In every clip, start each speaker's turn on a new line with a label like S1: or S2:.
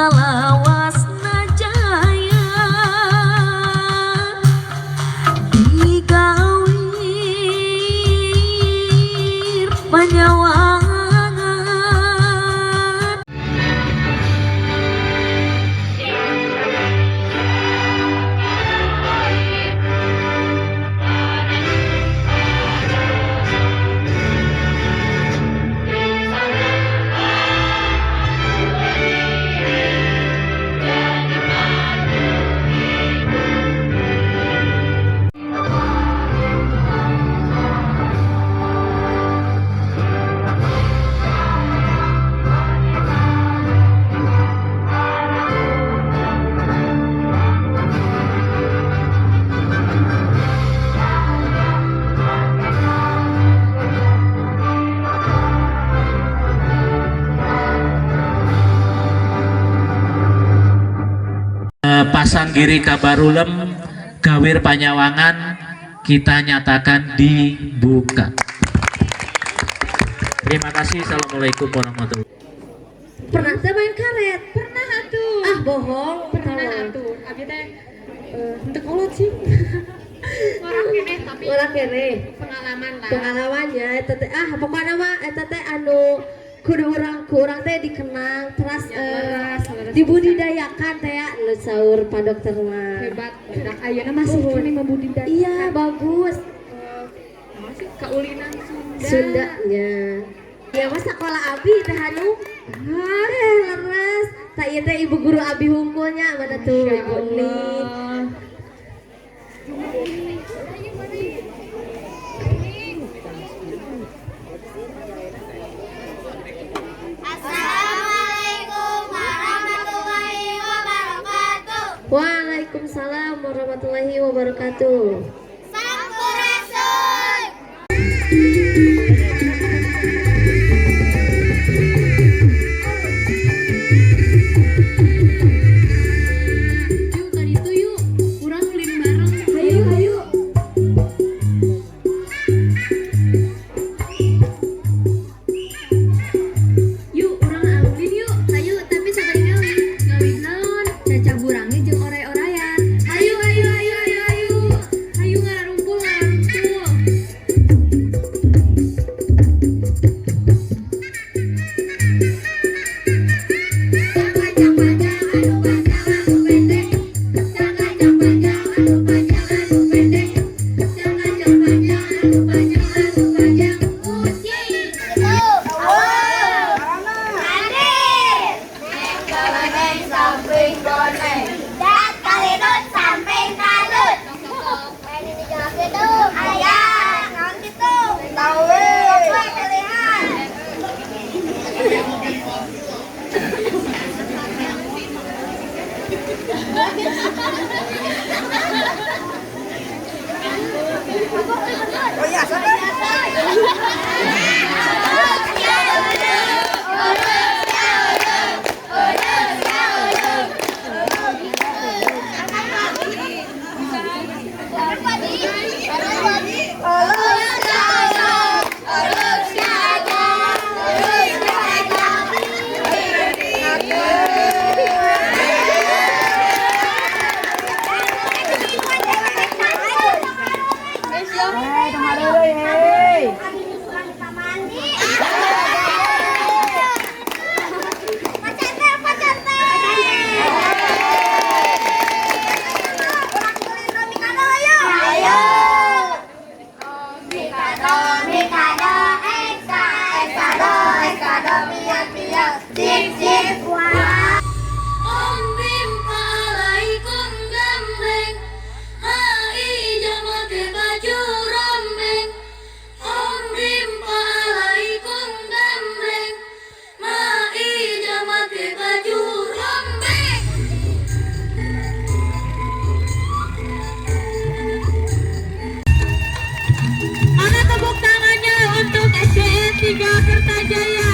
S1: salawasna jaya digawir panyawangan.
S2: Pasanggiri Kabarulem Gawir Panyawangan kita nyatakan dibuka. Terima kasih. Assalamualaikum warahmatullahi wabarakatuh.
S3: Pernah teh main karet?
S4: Pernah atuh.
S3: Ah bohong.
S4: Pernah atuh. Abi teh henteu kolot sih. Orang kene tapi
S3: Orang kene
S4: pengalaman lah.
S3: pengalamannya eta teh pokokna mah eta teh anu kudu urang teh dikenang terus
S4: leres
S3: dibudidayakan teh ya lu saur Pak Dokter mah.
S4: Hebat. Dak ayeuna masih kene membudidayakan.
S3: Iya bagus.
S4: Masih kaulinan Sunda.
S3: Sundanya. Ya mah sakola abi teh anu. Leres. Tak ieu teh ibu guru abi hungkulnya mana tuh Ibu Uni.
S5: Assalamualaikum warahmatullahi wabarakatuh.
S3: Waalaikumsalam warahmatullahi wabarakatuh.
S5: Sampurasun.
S4: Yuk tadi tuh yuk. Urang ulin bareng.
S3: Hayu hayu.
S4: Yuk urang ulin yuk. Hayu tapi sabari ngawin. Ngawin naon? Caca burange jeung ore-orayan. Hayu hayu hayu hayu hayu. Hayu ngararumpul ngararumpul.
S5: Panjang panjang anu panjang anu pendek. Jangan jang panjang anu panjang anu pendek. Jangan jang panjang anu panjang anu panjang. Uji. Hadir. Neng samping boneng. Dat kalidut samping kalut. Ini dijawab itu. Ayah, naon gitu. Tahu apa pilihan. Oh iya, Sip sip wah. Om bim alaikum gambeng. Hai jama ke baju rombeng. Om bim alaikum gambeng. Mai jama ke baju rombeng.
S4: Mana tepuk tangannya untuk SDN 3 Kertajaya.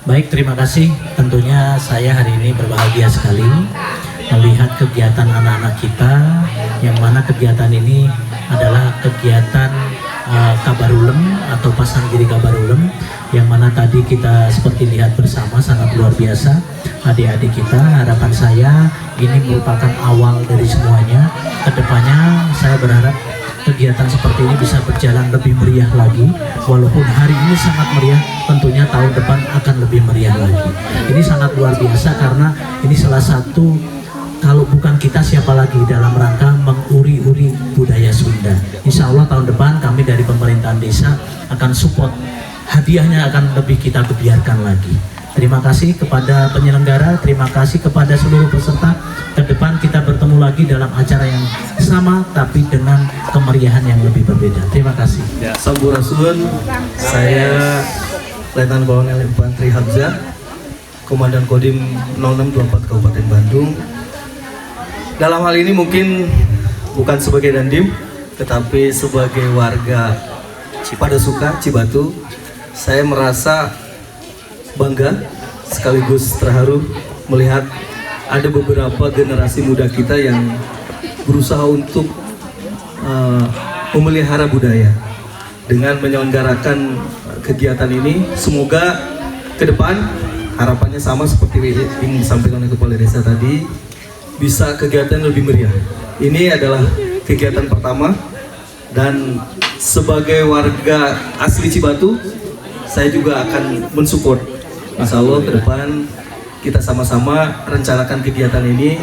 S6: Baik, terima kasih. Tentunya saya hari ini berbahagia sekali melihat kegiatan anak-anak kita, yang mana kegiatan ini adalah kegiatan Kabarulem atau Pasang Giri Kabarulem, yang mana tadi kita seperti lihat bersama sangat luar biasa adik-adik kita. Harapan saya ini merupakan awal dari semuanya. Kedepannya saya berharap kegiatan seperti ini bisa berjalan lebih meriah lagi. Walaupun hari ini sangat meriah, tentunya tahun depan akan lebih meriah lagi. Ini sangat luar biasa karena ini salah satu, kalau bukan kita siapa lagi dalam rangka menguri-uri budaya Sunda. Insya Allah tahun depan kami dari pemerintahan desa akan support, hadiahnya akan lebih kita biarkan lagi. Terima kasih kepada penyelenggara, terima kasih kepada seluruh peserta. Ke depan kita bertemu lagi dalam acara yang sama tapi dengan kemeriahan yang lebih berbeda. Terima kasih.
S7: Ya, Sampurasun. Saya Letnan Kolonel Infantri Hamzah, Komandan Kodim 0624 Kabupaten Bandung. Dalam hal ini mungkin bukan sebagai dandim, tetapi sebagai warga Padasuka, Cibatu, saya merasa bangga sekaligus terharu melihat ada beberapa generasi muda kita yang berusaha untuk memelihara budaya dengan menyelenggarakan kegiatan ini. Semoga ke depan harapannya sama seperti yang disampaikan oleh Kepala Desa tadi, bisa kegiatan lebih meriah. Ini adalah kegiatan pertama, dan sebagai warga asli Cibatu, saya juga akan mensupport. Insya Allah ke depan kita sama-sama rencanakan kegiatan ini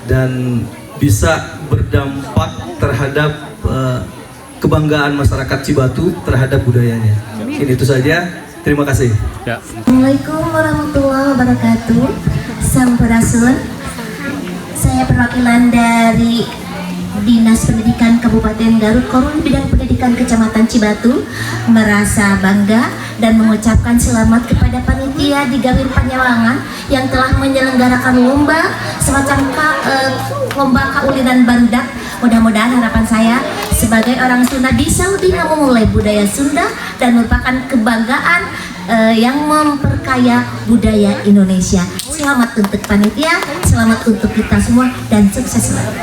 S7: dan bisa berdampak terhadap kebanggaan masyarakat Cibatu terhadap budayanya. Mungkin itu saja. Terima kasih.
S2: Ya.
S3: Assalamualaikum warahmatullahi wabarakatuh. Sampurasun. Saya perwakilan dari Dinas Pendidikan Kabupaten Garut, Korun Bidang Pendidikan Kecamatan Cibatu, merasa bangga dan mengucapkan selamat kepada panitia di Gawir Panyawangan yang telah menyelenggarakan lomba semacam lomba kaulinan bandak. Mudah-mudahan harapan saya sebagai orang Sunda bisa lebih memulai budaya Sunda dan merupakan kebanggaan yang memperkaya budaya Indonesia. Selamat untuk panitia, selamat untuk kita semua, dan sukses selalu.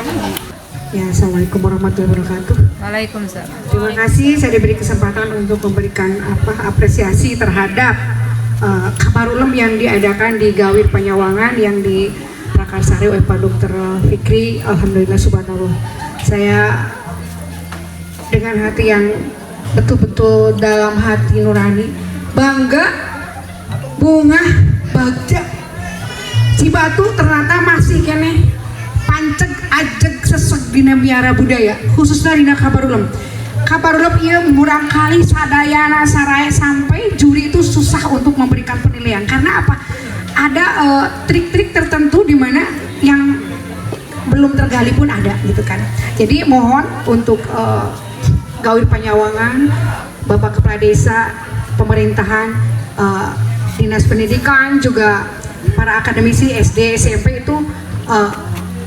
S8: Ya, Assalamualaikum warahmatullahi wabarakatuh.
S4: Waalaikumsalam.
S8: Terima kasih saya diberi kesempatan untuk memberikan apresiasi terhadap Kabarulem yang diadakan di Gawir Panyawangan yang diprakarsari oleh Pak Dr. Fikri. Alhamdulillah subhanallah. Saya dengan hati yang betul-betul dalam hati nurani bangga, bunga bagja Cibatu ternyata masih kene panceg ajeg seseg dina miara budaya, khususnya dina Kabarulem. Kabarulem ieu murang kali sadayana saraya sampai juri itu susah untuk memberikan penilaian. Karena apa? Ada trik-trik tertentu di mana yang belum tergali pun ada gitu kan. Jadi mohon untuk Gawir Panyawangan, Bapak Kepala Desa, pemerintahan, Dinas Pendidikan, juga para akademisi SD, SMP itu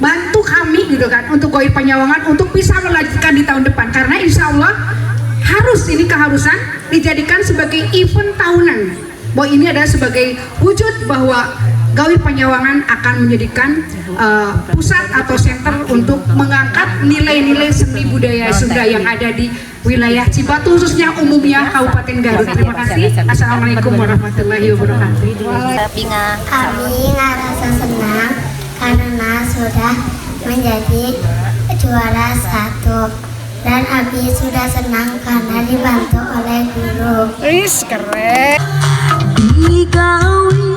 S8: bantu kami gitu kan untuk Gawir Panyawangan untuk bisa melanjutkan di tahun depan, karena insya Allah harus, ini keharusan dijadikan sebagai event tahunan, bahwa ini adalah sebagai wujud bahwa Gawir Panyawangan akan menjadikan pusat atau center untuk mengangkat nilai-nilai seni budaya Sunda yang ada di wilayah Cibatu, khususnya umumnya Kabupaten Garut. Terima kasih. Assalamualaikum warahmatullahi wabarakatuh.
S5: Kami ngerasa senang karena sudah menjadi juara 1, dan Abi sudah senang karena dibantu oleh guru.
S1: Di Gawir